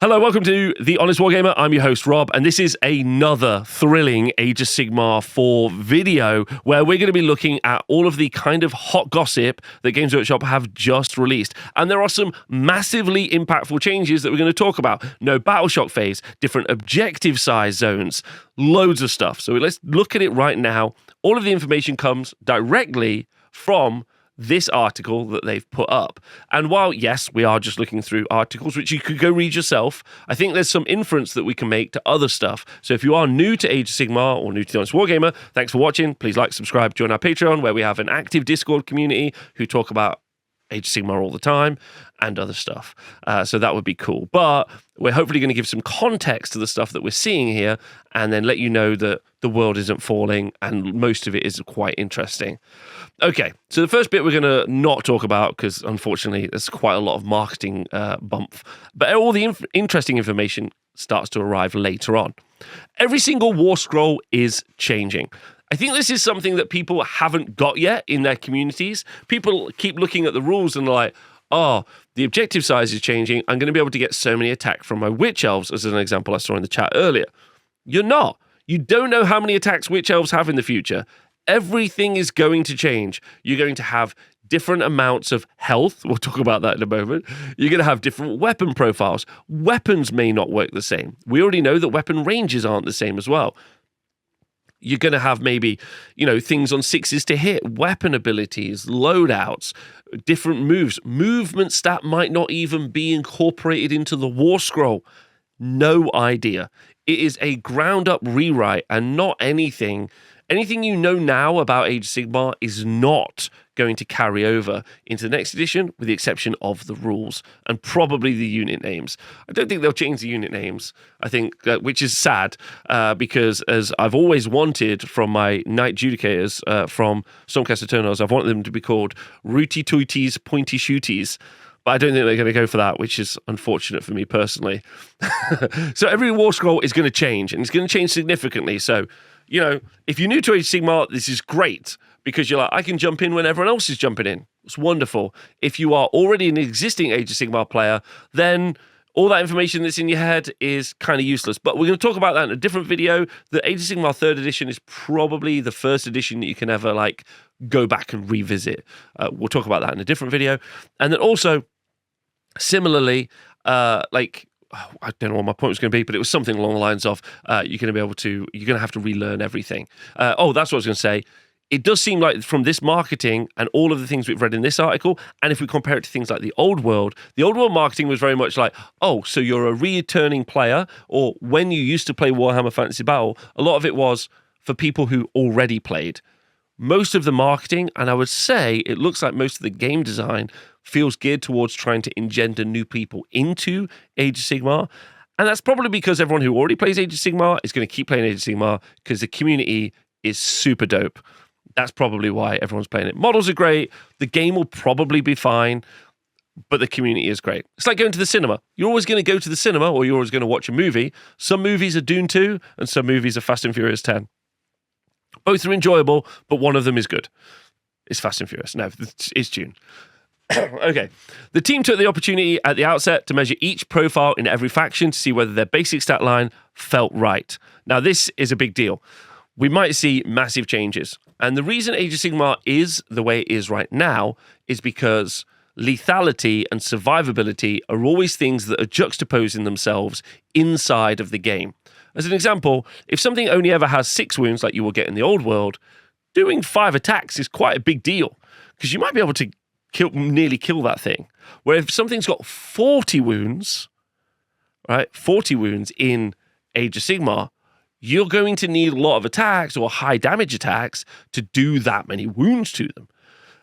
Hello, welcome to The Honest Wargamer. I'm your host, Rob, and this is another thrilling Age of Sigmar 4 video where we're going to be looking at all of the kind of hot gossip that Games Workshop have just released. And there are some massively impactful changes that we're going to talk about. No battle shock phase, different objective size zones, loads of stuff. So let's look at it right now. All of the information comes directly from this article that they've put up. And while, yes, we are just looking through articles, which you could go read yourself, I think there's some inference that we can make to other stuff. So if you are new to Age of Sigmar or new to The Honest Wargamer, thanks for watching. Please like, subscribe, join our Patreon, where we have an active Discord community who talk about Age of Sigmar all the time and other stuff. So that would be cool. But we're hopefully going to give some context to the stuff that we're seeing here and then let you know that the world isn't falling and most of it is quite interesting. Okay, so the first bit we're going to not talk about because unfortunately there's quite a lot of marketing bump. But all the interesting information starts to arrive later on. Every single war scroll is changing. I think this is something that people haven't got yet in their communities. People keep looking at the rules and they're like, oh, the objective size is changing. I'm going to be able to get so many attacks from my witch elves, as an example I saw in the chat earlier. You're not. You don't know how many attacks witch elves have in the future. Everything is going to change. You're going to have different amounts of health. We'll talk about that in a moment. You're going to have different weapon profiles. Weapons may not work the same. We already know that weapon ranges aren't the same as well. You're going to have maybe, things on sixes to hit, weapon abilities, loadouts, different moves. Movement stat might not even be incorporated into the war scroll. No idea. It is a ground-up rewrite and not anything. Anything you know now about Age of Sigmar is not going to carry over into the next edition, with the exception of the rules and probably the unit names. I don't think they'll change the unit names, I think, which is sad, because as I've always wanted from my Knight Judicators from Stormcast Eternals, I've wanted them to be called Rooty Tooties Pointy Shooties. But I don't think they're going to go for that, which is unfortunate for me personally. So every war scroll is going to change, and it's going to change significantly. So, if you're new to Age of Sigmar, this is great because you're like, I can jump in when everyone else is jumping in. It's wonderful. If you are already an existing Age of Sigmar player, then all that information that's in your head is kind of useless. But we're going to talk about that in a different video. The Age of Sigmar 3rd edition is probably the first edition that you can ever go back and revisit. We'll talk about that in a different video. And then also, similarly, I don't know what my point was going to be, but it was something along the lines of you're going to have to relearn everything. That's what I was going to say. It does seem like from this marketing and all of the things we've read in this article, and if we compare it to things like the old world marketing was very much like, oh, so you're a returning player, or when you used to play Warhammer Fantasy Battle, a lot of it was for people who already played. Most of the marketing, and I would say it looks like most of the game design, feels geared towards trying to engender new people into Age of Sigmar. And that's probably because everyone who already plays Age of Sigmar is going to keep playing Age of Sigmar because the community is super dope. That's probably why everyone's playing it. Models are great. The game will probably be fine, but the community is great. It's like going to the cinema. You're always going to go to the cinema or you're always going to watch a movie. Some movies are Dune 2 and some movies are Fast and Furious 10. Both are enjoyable, but one of them is good. It's Fast and Furious. No, it's Dune. Okay. The team took the opportunity at the outset to measure each profile in every faction to see whether their basic stat line felt right. Now, this is a big deal. We might see massive changes. And the reason Age of Sigmar is the way it is right now is because lethality and survivability are always things that are juxtaposing themselves inside of the game. As an example, if something only ever has 6 wounds like you will get in the old world, doing 5 attacks is quite a big deal because you might be able to nearly kill that thing. Where if something's got 40 wounds, right, 40 wounds in Age of Sigmar, you're going to need a lot of attacks or high damage attacks to do that many wounds to them.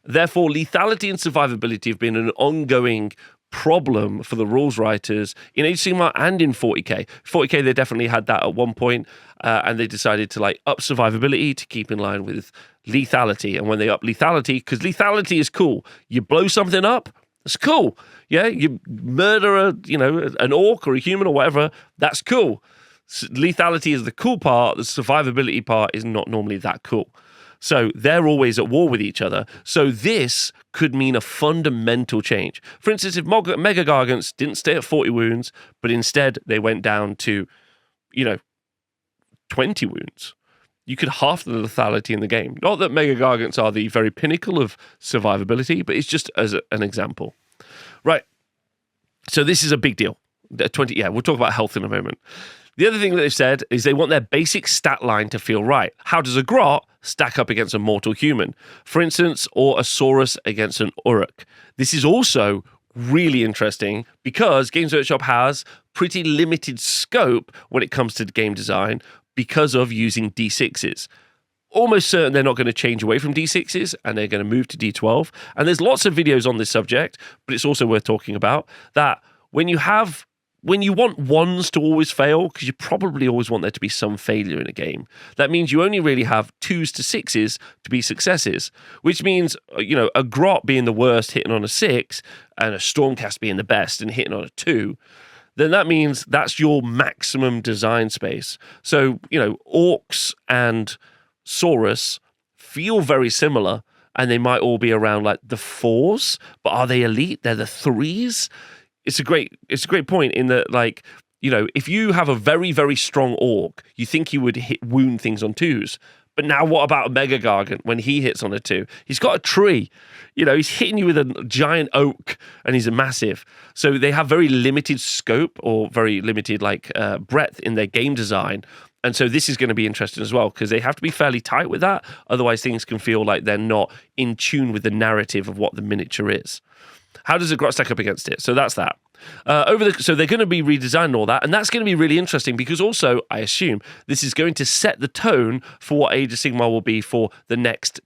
Therefore, lethality and survivability have been an ongoing problem for the rules writers in Age of Sigmar and in 40k. 40k, they definitely had that at one point, and they decided to up survivability to keep in line with lethality. And when they up lethality, because lethality is cool, you blow something up, it's cool. Yeah, you murder an orc or a human or whatever, that's cool. Lethality is the cool part. The survivability part is not normally that cool. So they're always at war with each other. So this could mean a fundamental change. For instance, if Mega Gargants didn't stay at 40 wounds, but instead they went down to, 20 wounds, you could half the lethality in the game. Not that Mega Gargants are the very pinnacle of survivability, but it's just as an example. Right. So this is a big deal. 20. Yeah, we'll talk about health in a moment. The other thing that they've said is they want their basic stat line to feel right. How does a grot stack up against a mortal human, for instance, or a Saurus against an Uruk? This is also really interesting because Games Workshop has pretty limited scope when it comes to game design because of using D6s. Almost certain they're not going to change away from D6s and they're going to move to D12. And there's lots of videos on this subject, but it's also worth talking about that when you want ones to always fail, because you probably always want there to be some failure in a game, that means you only really have 2s to 6s to be successes, which means, a grot being the worst hitting on a 6 and a Stormcast being the best and hitting on a 2, then that means that's your maximum design space. So, Orcs and Saurus feel very similar and they might all be around like the 4s, but are they elite? They're the 3s? It's a great point in that, like, if you have a very, very strong orc, you think he would wound things on 2s. But now what about a Mega Gargant when he hits on a 2? He's got a tree. He's hitting you with a giant oak and he's a massive. So they have very limited scope or very limited breadth in their game design. And so this is going to be interesting as well because they have to be fairly tight with that. Otherwise things can feel like they're not in tune with the narrative of what the miniature is. How does a grot stack up against it? So that's that. So they're going to be redesigning all that, and that's going to be really interesting because also, I assume, this is going to set the tone for what Age of Sigmar will be for the next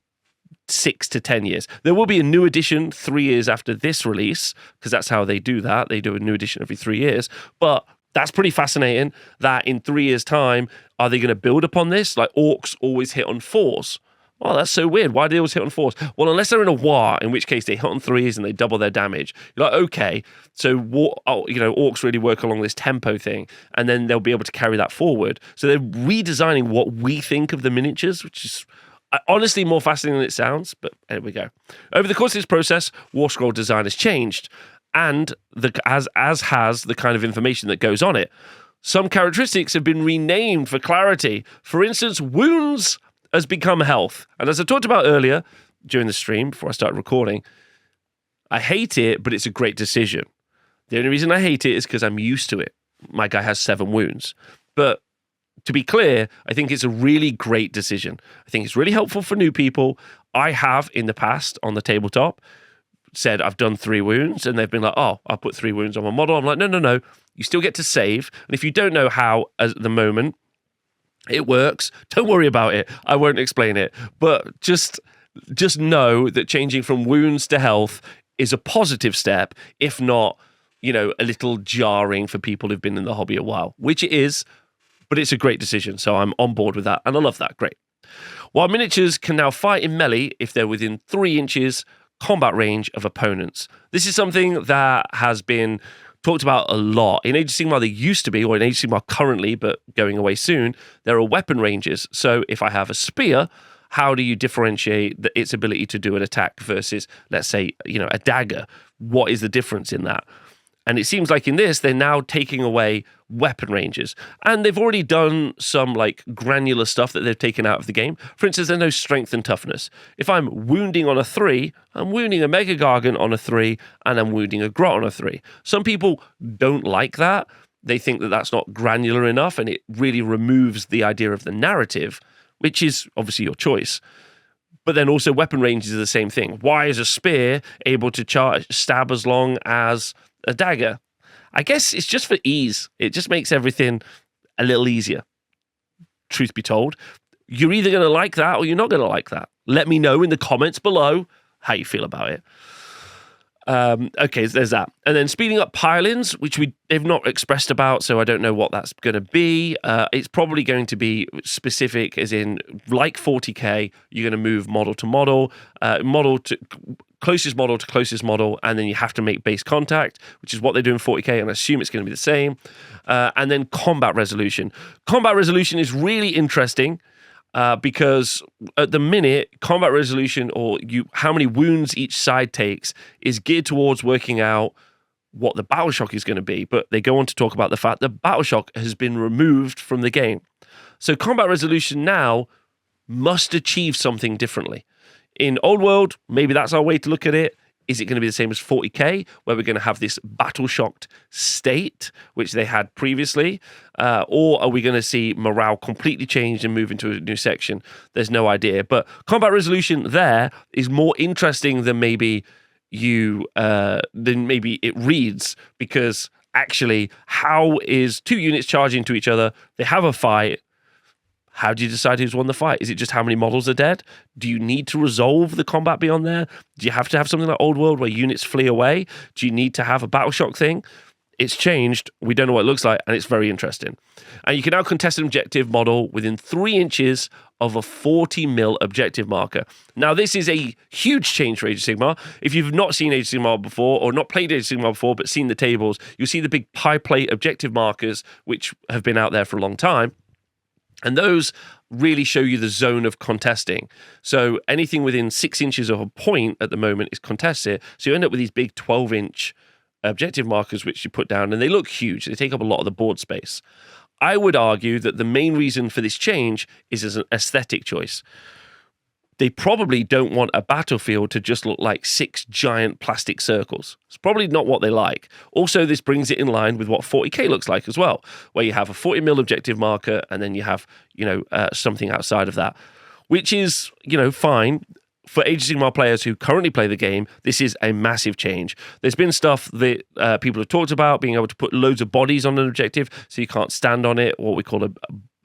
6 to 10 years. There will be a new edition 3 years after this release, because that's how they do that. They do a new edition every 3 years. But that's pretty fascinating that in 3 years' time, are they going to build upon this? Like, orcs always hit on 4s. Oh, that's so weird. Why do they always hit on 4s? Well, unless they're in a war, in which case they hit on 3s and they double their damage. You're like, okay, so orcs really work along this tempo thing, and then they'll be able to carry that forward. So they're redesigning what we think of the miniatures, which is honestly more fascinating than it sounds. But there we go. Over the course of this process, War Scroll design has changed, and as has the kind of information that goes on it. Some characteristics have been renamed for clarity. For instance, wounds has become health. And as I talked about earlier during the stream, before I started recording, I hate it, but it's a great decision. The only reason I hate it is because I'm used to it. My guy has 7 wounds. But to be clear, I think it's a really great decision. I think it's really helpful for new people. I have, in the past, on the tabletop, said I've done 3 wounds, and they've been like, oh, I'll put 3 wounds on my model. I'm like, no. You still get to save. And if you don't know how, at the moment, it works, don't worry about it. I won't explain it. But just know that changing from wounds to health is a positive step, if not, a little jarring for people who've been in the hobby a while, which it is, but it's a great decision. So I'm on board with that, and I love that. Great. While miniatures can now fight in melee if they're within 3 inches combat range of opponents. This is something that has been talked about a lot. In Age of Sigmar, there used to be, or in Age of Sigmar currently, but going away soon, there are weapon ranges. So if I have a spear, how do you differentiate its ability to do an attack versus, let's say, a dagger? What is the difference in that? And it seems like in this, they're now taking away weapon ranges. And they've already done some granular stuff that they've taken out of the game. For instance, there's no strength and toughness. If I'm wounding on a 3, I'm wounding a Mega Gargant on a 3, and I'm wounding a Grot on a 3. Some people don't like that. They think that that's not granular enough, and it really removes the idea of the narrative, which is obviously your choice. But then also weapon ranges are the same thing. Why is a spear able to stab as long as a dagger? I guess it's just for ease. It just makes everything a little easier. Truth be told, you're either going to like that or you're not going to like that. Let me know in the comments below how you feel about it. Okay, so there's that. And then speeding up pile-ins, which they've not expressed about, so I don't know what that's going to be. It's probably going to be specific, as in, like 40k, you're going to move model to model, closest model to closest model, and then you have to make base contact, which is what they do in 40k, and I assume it's going to be the same. And then combat resolution. Combat resolution is really interesting. because at the minute, combat resolution or how many wounds each side takes is geared towards working out what the battle shock is going to be. But they go on to talk about the fact that battle shock has been removed from the game. So combat resolution now must achieve something differently. In Old World, maybe that's our way to look at it. Is it going to be the same as 40k, where we're going to have this battle-shocked state, which they had previously? Or are we going to see morale completely change and move into a new section? There's no idea. But combat resolution there is more interesting than maybe it reads, because actually, how is two units charging to each other? They have a fight. How do you decide who's won the fight? Is it just how many models are dead? Do you need to resolve the combat beyond there? Do you have to have something like Old World where units flee away? Do you need to have a battle shock thing? It's changed. We don't know what it looks like, and it's very interesting. And you can now contest an objective model within 3 inches of a 40 mil objective marker. Now, this is a huge change for Age of Sigmar. If you've not seen Age of Sigmar before, or not played Age of Sigmar before, but seen the tables, you'll see the big pie plate objective markers, which have been out there for a long time. And those really show you the zone of contesting. So anything within 6 inches of a point at the moment is contested. So you end up with these big 12-inch objective markers, which you put down, and they look huge. They take up a lot of the board space. I would argue that the main reason for this change is as an aesthetic choice. They probably don't want a battlefield to just look like 6 giant plastic circles. It's probably not what they like. Also, this brings it in line with what 40k looks like as well, where you have a 40 mil objective marker and then you have, something outside of that, which is, fine. For Age of Sigmar players who currently play the game, this is a massive change. There's been stuff that people have talked about, being able to put loads of bodies on an objective so you can't stand on it, what we call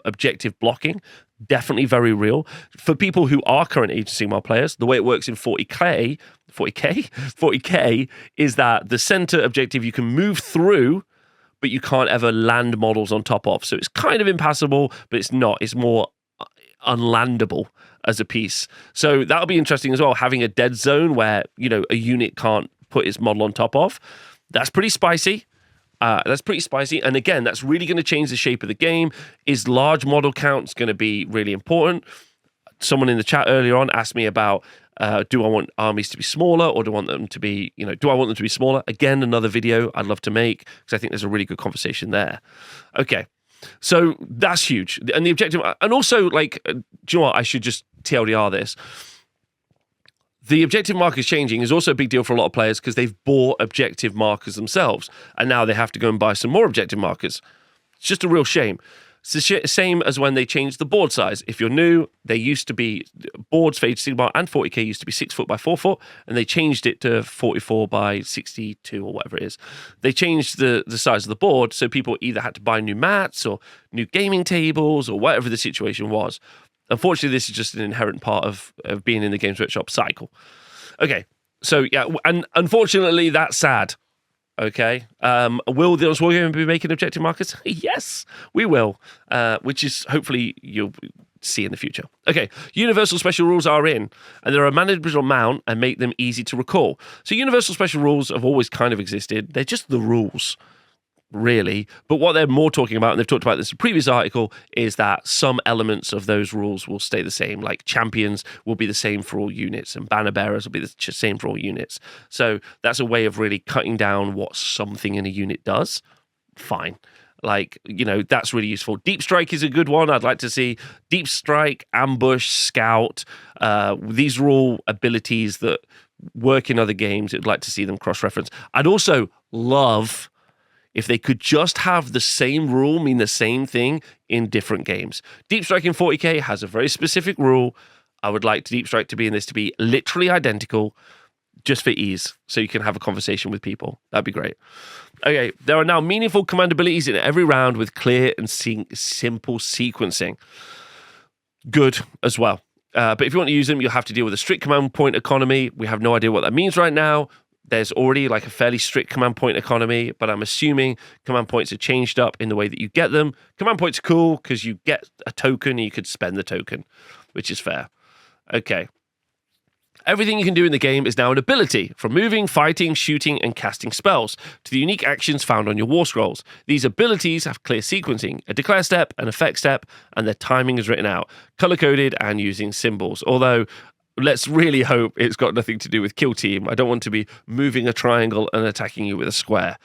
objective blocking. Definitely very real. For people who are current Age of Sigmar players, the way it works in 40k is that the center objective you can move through, but you can't ever land models on top of. So it's kind of impassable, but it's not. It's more unlandable as a piece. So that'll be interesting as well, having a dead zone where, a unit can't put its model on top of. That's pretty spicy. And again, that's really going to change the shape of the game. Is large model counts going to be really important? Someone in the chat earlier on asked me about, do I want armies to be smaller, or do I want them to be, smaller? Again, another video I'd love to make, because I think there's a really good conversation there. Okay, so that's huge. And the objective, and also, do you know what? I should just TLDR this. The objective markers changing is also a big deal for a lot of players because they've bought objective markers themselves, and now they have to go and buy some more objective markers. It's just a real shame. It's the same as when they changed the board size. If you're new, they used to be, boards for Age of Sigmar and 40k used to be 6 foot by 4 foot, and they changed it to 44 by 62 or whatever it is. They changed the size of the board, so people either had to buy new mats or new gaming tables or whatever the situation was. Unfortunately, this is just an inherent part of being in the Games Workshop cycle. Okay, so yeah, and unfortunately, that's sad. Okay, will the Wargamer be making objective markers? Yes, we will, which is hopefully you'll see in the future. Okay, universal special rules are in, and they're a manageable amount and make them easy to recall. So universal special rules have always kind of existed. They're just the rules, really. But what they're more talking about, and they've talked about this in a previous article, is that some elements of those rules will stay the same. Like champions will be the same for all units, and banner bearers will be the same for all units. So that's a way of really cutting down what something in a unit does. Fine. That's really useful. Deep Strike is a good one. I'd like to see Deep Strike, Ambush, Scout. These are all abilities that work in other games. I'd like to see them cross-reference. I'd also love if they could just have the same rule mean the same thing in different games. Deep Strike in 40k has a very specific rule. I would like Deep Strike to be in this to be literally identical, just for ease, so you can have a conversation with people. That'd be great. Okay, there are now meaningful command abilities in every round with clear and simple sequencing. Good as well. But if you want to use them, you'll have to deal with a strict command point economy. We have no idea what that means right now. There's already a fairly strict command point economy, but I'm assuming command points are changed up in the way that you get them. Command points are cool because you get a token and you could spend the token, which is fair. Okay. Everything you can do in the game is now an ability, from moving, fighting, shooting, and casting spells, to the unique actions found on your war scrolls. These abilities have clear sequencing, a declare step, an effect step, and their timing is written out, color-coded and using symbols. Although, let's really hope it's got nothing to do with Kill Team. I don't want to be moving a triangle and attacking you with a square.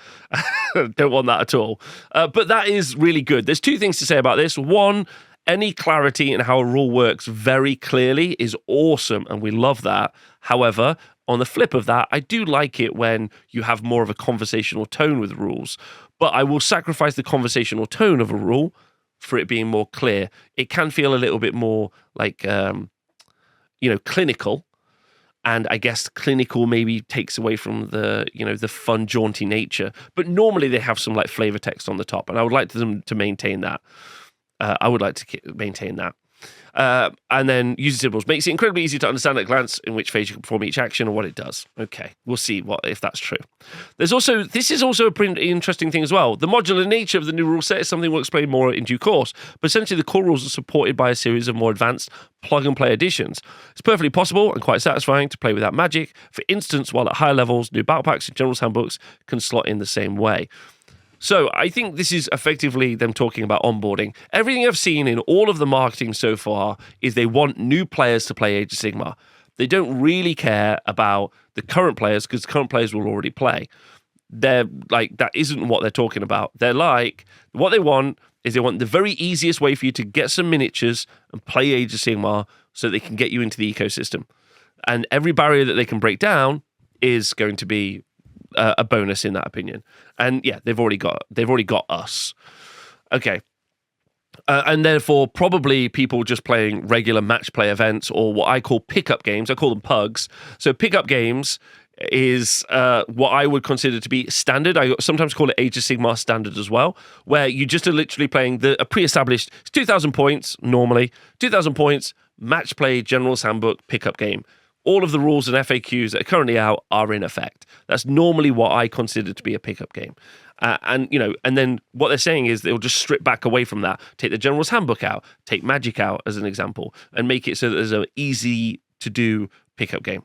Don't want that at all. But that is really good. There's two things to say about this. One, any clarity in how a rule works very clearly is awesome, and we love that. However, on the flip of that, I do like it when you have more of a conversational tone with rules. But I will sacrifice the conversational tone of a rule for it being more clear. It can feel a little bit more like, clinical. And I guess clinical maybe takes away from the fun, jaunty nature. But normally they have some like flavor text on the top, and I would like them to maintain that. I would like to maintain that. And then using symbols makes it incredibly easy to understand at a glance in which phase you can perform each action or what it does. Okay, we'll see if that's true. This is also a pretty interesting thing as well. The modular nature of the new rule set is something we'll explain more in due course, but essentially the core rules are supported by a series of more advanced plug-and-play additions. It's perfectly possible and quite satisfying to play without magic. For instance, while at higher levels, new battle packs and general's handbooks can slot in the same way. So I think this is effectively them talking about onboarding. Everything I've seen in all of the marketing so far is they want new players to play Age of Sigmar. They don't really care about the current players because current players will already play. They're like, that isn't what they're talking about. They're like, what they want is they want the very easiest way for you to get some miniatures and play Age of Sigmar so they can get you into the ecosystem. And every barrier that they can break down is going to be a bonus in that opinion. And yeah, they've already got us. Okay. And therefore, probably people just playing regular match play events or what I call pickup games. I call them pugs. So pickup games is what I would consider to be standard. I sometimes call it Age of Sigmar standard as well, where you just are literally playing a pre-established 2,000 points normally, 2,000 points, match play, general's handbook, pickup game. All of the rules and FAQs that are currently out are in effect. That's normally what I consider to be a pickup game. And then what they're saying is they'll just strip back away from that, take the General's Handbook out, take Magic out as an example, and make it so that there's an easy to do pickup game.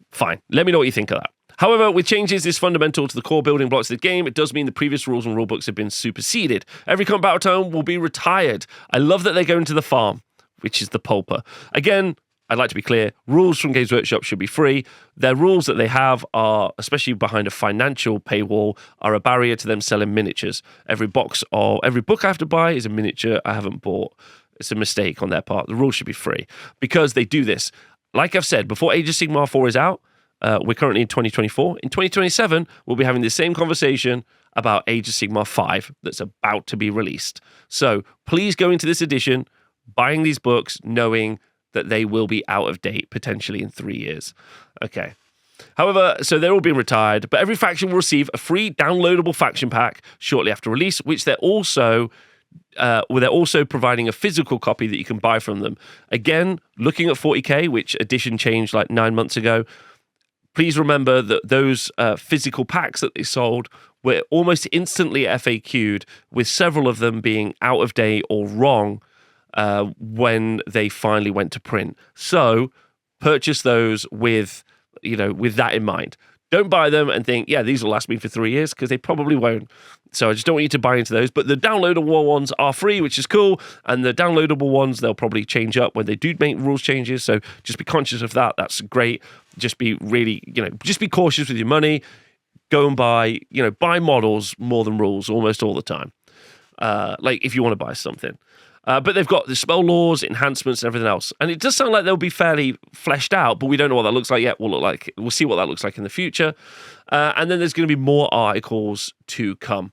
Fine. Let me know what you think of that. However, with changes this fundamental to the core building blocks of the game, it does mean the previous rules and rulebooks have been superseded. Every current battle tome will be retired. I love that they're going to the farm, which is the pulper. Again, I'd like to be clear, rules from Games Workshop should be free. Their rules that they have are, especially behind a financial paywall, are a barrier to them selling miniatures. Every book I have to buy is a miniature I haven't bought. It's a mistake on their part. The rules should be free because they do this. Like I've said, before Age of Sigmar 4 is out, we're currently in 2024. In 2027, we'll be having the same conversation about Age of Sigmar 5 that's about to be released. So please go into this edition, buying these books, knowing that they will be out of date potentially in 3 years. Okay. However, so they're all being retired, but every faction will receive a free downloadable faction pack shortly after release, which they're also providing a physical copy that you can buy from them. Again, looking at 40k, which edition changed like 9 months ago, please remember that those physical packs that they sold were almost instantly FAQ'd, with several of them being out of date or wrong when they finally went to print. So purchase those with that in mind. Don't buy them and think, yeah, these will last me for 3 years, because they probably won't. So I just don't want you to buy into those. But the downloadable ones are free, which is cool. And the downloadable ones, they'll probably change up when they do make rules changes. So just be conscious of that. That's great. Just be really, just be cautious with your money. Go and buy models more than rules almost all the time. Like if you want to buy something. But they've got the spell laws, enhancements, and everything else. And it does sound like they'll be fairly fleshed out, but we don't know what that looks like yet. We'll see what that looks like in the future. And then there's going to be more articles to come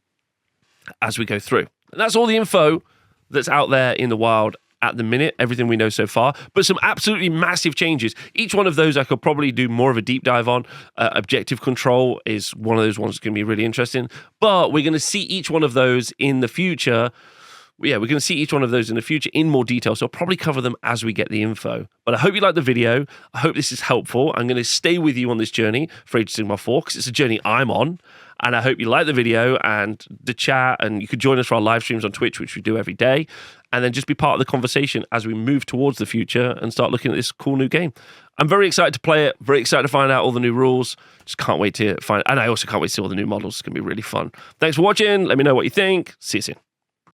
as we go through. And that's all the info that's out there in the wild at the minute, everything we know so far, but some absolutely massive changes. Each one of those I could probably do more of a deep dive on. Objective control is one of those ones that's going to be really interesting, but we're going to see each one of those in the future. Yeah, we're going to see each one of those in the future in more detail, so I'll probably cover them as we get the info. But I hope you like the video. I hope this is helpful. I'm going to stay with you on this journey for Age of Sigmar 4, because it's a journey I'm on. And I hope you like the video and the chat, and you could join us for our live streams on Twitch, which we do every day, and then just be part of the conversation as we move towards the future and start looking at this cool new game. I'm very excited to play it, very excited to find out all the new rules. Just can't wait to find, and I also can't wait to see all the new models. It's going to be really fun. Thanks for watching. Let me know what you think. See you soon.